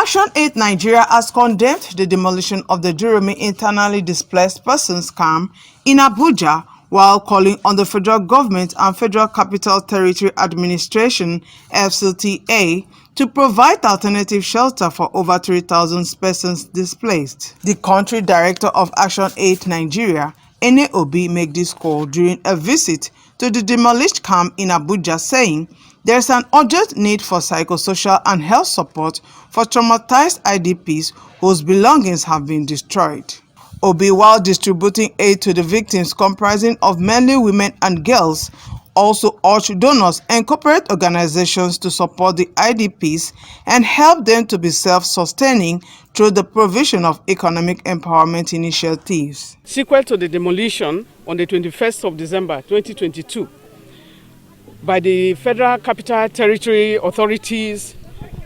Actionaid Nigeria has condemned the demolition of the Durumi Internally Displaced Persons camp in Abuja while calling on the federal government and Federal Capital Territory Administration (FCTA) to provide alternative shelter for over 3,000 persons displaced. The country director of Actionaid Nigeria, Ene Obi, made this call during a visit to the demolished camp in Abuja, saying there is an urgent need for psychosocial and health support for traumatized IDPs whose belongings have been destroyed. Obi, while distributing aid to the victims comprising of mainly women and girls, also urged donors and corporate organizations to support the IDPs and help them to be self-sustaining through the provision of economic empowerment initiatives. Sequel to the demolition on the 21st of December 2022 by the Federal Capital Territory authorities,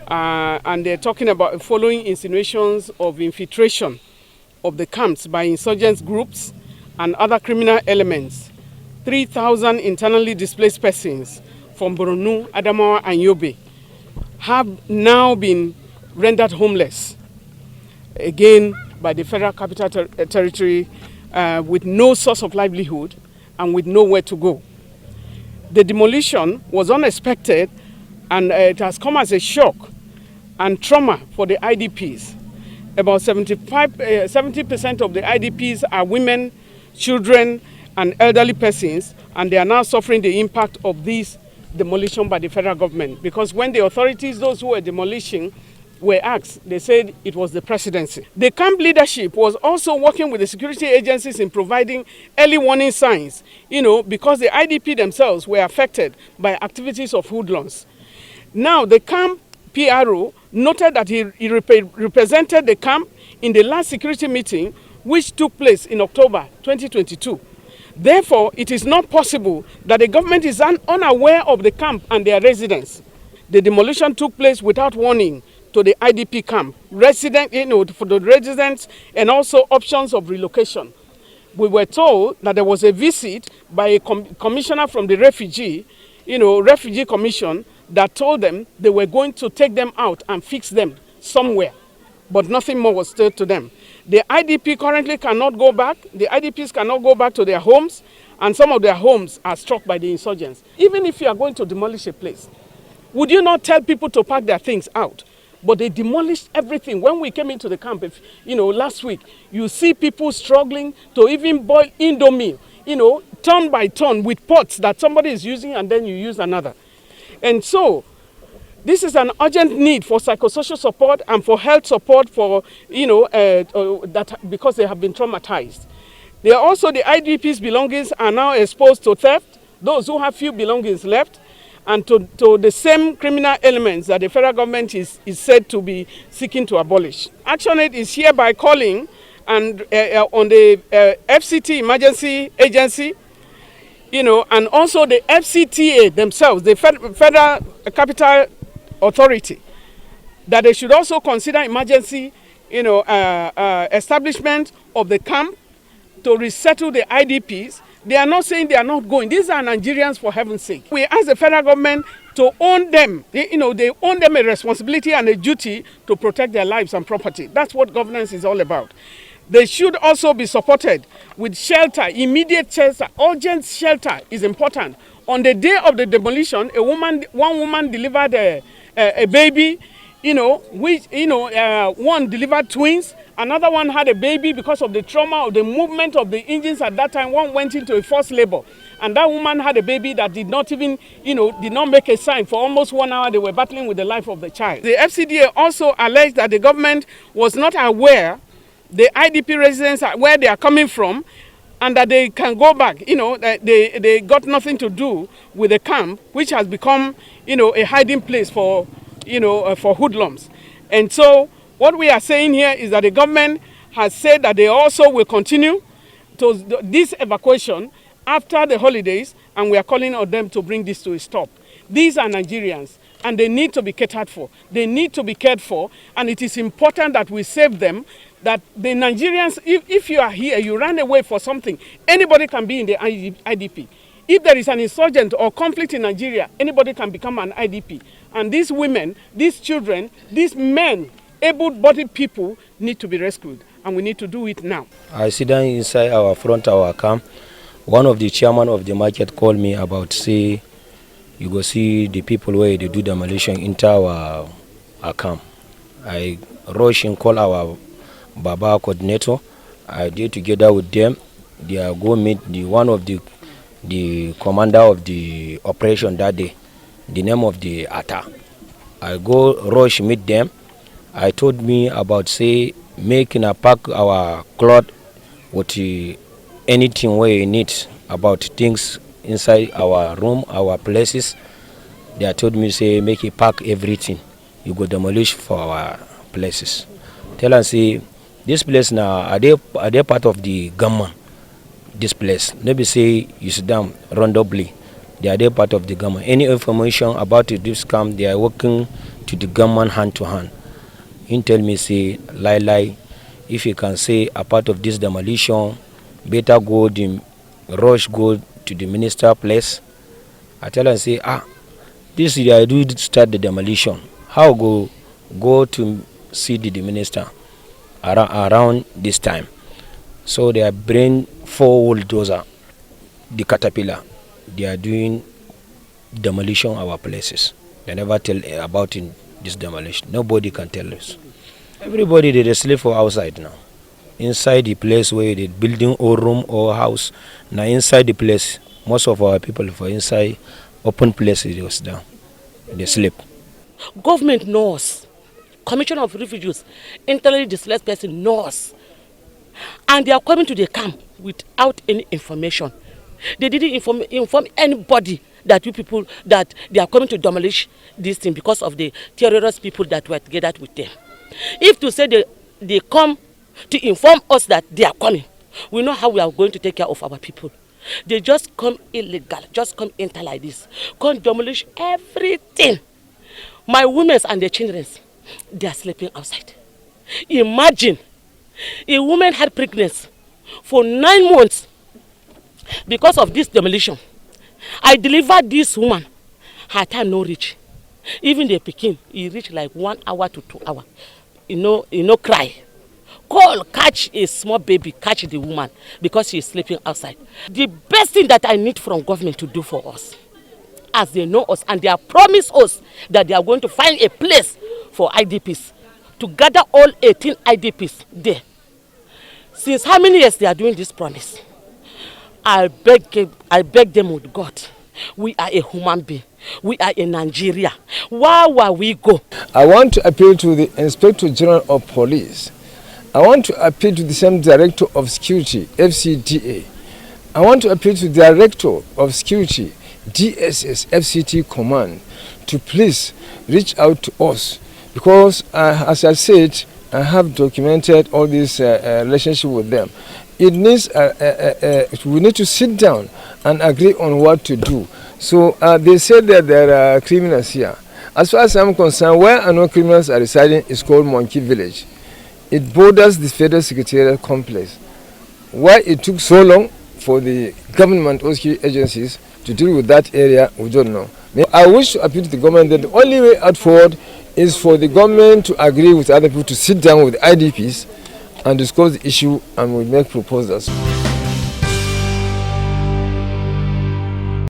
and they're talking about following insinuations of infiltration of the camps by insurgent groups and other criminal elements. 3,000 internally displaced persons from Borno, Adamawa and Yobe have now been rendered homeless, again by the Federal Capital Territory, with no source of livelihood and with nowhere to go. The demolition was unexpected, and it has come as a shock and trauma for the IDPs. About 70% of the IDPs are women, children, and elderly persons, and they are now suffering the impact of this demolition by the federal government. Because when the authorities, those who were demolishing, were asked, they said it was the presidency. The camp leadership was also working with the security agencies in providing early warning signs, because the IDP themselves were affected by activities of hoodlums. Now, the camp PRO noted that he represented the camp in the last security meeting, which took place in October 2022. Therefore, it is not possible that the government is unaware of the camp and their residents. The demolition took place without warning to the IDP camp, for the residents, and also options of relocation. We were told that there was a visit by a commissioner from the refugee commission, that told them they were going to take them out and fix them somewhere, but nothing more was told to them. The IDP currently cannot go back. The IDPs cannot go back to their homes, and some of their homes are struck by the insurgents. Even if you are going to demolish a place, would you not tell people to pack their things out? But they demolished everything. When we came into the camp, last week, you see people struggling to even boil Indomie, turn by turn with pots that somebody is using, and then you use another. And so, this is an urgent need for psychosocial support and for health support for, because they have been traumatized. They are also, the IDPs' belongings are now exposed to theft, those who have few belongings left, and to the same criminal elements that the federal government is said to be seeking to abolish. Actionaid is hereby calling and on the FCT emergency agency, and also the FCTA themselves, the Federal Capital Authority, that they should also consider emergency, establishment of the camp to resettle the IDPs. They are not saying they are not going. These are Nigerians, for heaven's sake. We ask the federal government to own them. They own them a responsibility and a duty to protect their lives and property. That's what governance is all about. They should also be supported with shelter, immediate shelter. Urgent shelter is important. On the day of the demolition, one woman delivered a baby, one delivered twins, another one had a baby because of the trauma of the movement of the engines at that time. One went into a forced labor, and that woman had a baby that did not even, did not make a sign. For almost 1 hour, they were battling with the life of the child. The FCTA also alleged that the government was not aware the IDP residents where they are coming from, and that they can go back. That they got nothing to do with the camp, which has become, a hiding place for, for hoodlums. And so what we are saying here is that the government has said that they also will continue to this evacuation after the holidays, and we are calling on them to bring this to a stop. These are Nigerians, and they need to be catered for. They need to be cared for, and it is important that we save them. That the Nigerians, if you are here, you ran away for something, anybody can be in the IDP. If there is an insurgent or conflict in Nigeria, anybody can become an IDP. And these women, these children, these men, able-bodied people need to be rescued, and we need to do it now. I sit down inside our camp. One of the chairman of the market called me about, say, you go see the people where they do demolition into our camp. I rush and call our Baba coordinator. I did together with them. They are go meet one of the commander of the operation that day. The name of the attack. I go rush meet them. I told me about, say, making a pack our cloth with anything where you need about things inside our room, our places. They told me, say, make a pack everything. You go demolish for our places. Tell them, say, this place now, are they part of the government? This place. Maybe say you sit down randomly. They are part of the government. Any information about this camp, they are working to the government hand to hand. He tell me, say, lie, if you can say a part of this demolition, better go to the minister place. I tell her, say, this is I do start the demolition. How go to see the minister around this time? So they are bring 4 bulldozer, the caterpillar. They are doing demolition of our places. They never tell about this demolition. Nobody can tell us. Everybody they sleep for outside now. Inside the place where they building or room or house. Now inside the place, most of our people for inside open places they was down. They sleep. Government knows. Commission of Refugees, internally displaced persons knows. And they are coming to the camp without any information. They didn't inform anybody that you people that they are coming to demolish this thing because of the terrorist people that were together with them. If to say they come to inform us that they are coming, we know how we are going to take care of our people. They just come illegal, just come enter like this, come demolish everything. My women and their children, they are sleeping outside. Imagine, a woman had pregnancy for 9 months because of this demolition. I delivered this woman, her time no reach. Even the pikin, he reached like 1 hour to 2 hours. You know, cry. Call, catch a small baby, catch the woman because she is sleeping outside. The best thing that I need from government to do for us, as they know us and they have promised us that they are going to find a place for IDPs, to gather all 18 IDPs there. Since how many years they are doing this promise? I beg them with God. We are a human being. We are in Nigeria. Where will we go? I want to appeal to the Inspector General of Police. I want to appeal to the same Director of Security, FCTA. I want to appeal to the Director of Security, DSS, FCT Command, to please reach out to us. Because, as I said, I have documented all this relationship with them. It needs, we need to sit down and agree on what to do. So they said that there are criminals here. As far as I'm concerned, where I know criminals are residing is called Monkey Village. It borders the Federal Secretariat complex. Why it took so long for the government agencies to deal with that area, we don't know. I wish to appeal to the government that the only way out forward is for the government to agree with other people to sit down with IDPs and discuss the issue, and we make proposals.